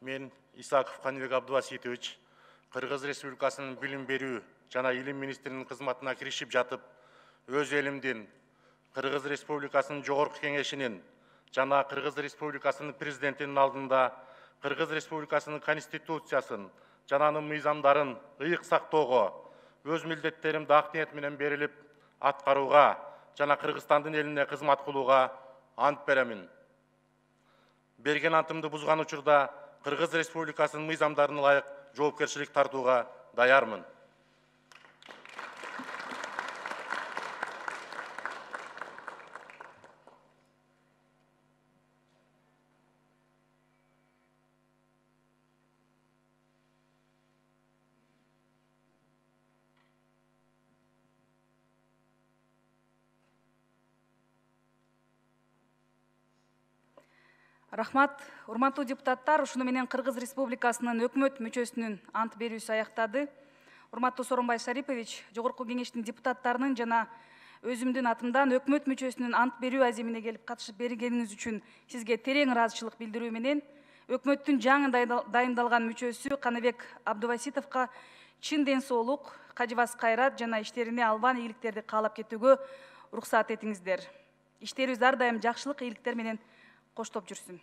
Мен Исаков Қаныбек Абдуваситович, Қырғыз Республикасының білім беру жана илим министрінің қызматына киришип жатып, өз елімден Қырғыз Республикасының Жогорку Кеңешинин жана Қырғыз Республикасының президентінің алдында Қырғыз Республикасының конституциясын жана анын мыйзамдарын ыйык сактоого, өз милдеттеримди ак ниет менен берилип аткарууга жана Кыргызстандын элине кызмат кылууга ант беремин. Берген антымды бузган учурда Кыргыз Республикасынын мыйзамдарына ылайык жоопкерчилик тартууга даярмын. Рахмат, урматтуу депутаттар, ушуну менен Кыргыз Республикасынын өкмөт мүчөсүнүн ант берүүсү аяктады. Урматтуу Сооронбай Шарипович, Жогорку Кеңештин депутаттарынын жана өзүмдүн атымдан өкмөт мүчөсүнүн ант берүү аземине келип катышып бергениңиз үчүн сизге терең ыраазычылык билдирүү менен өкмөттүн жаңы дайындалган мүчөсү Каныбек Абдуваситовго чын ден соолук, кажыбас кайрат жана иштерине албан ийгиликтерди каалап кетүүгө уруксат этиңиздер. Иштерибиз ар дайым жакшылык, ийгиликтер менен коштоп жүрсүн.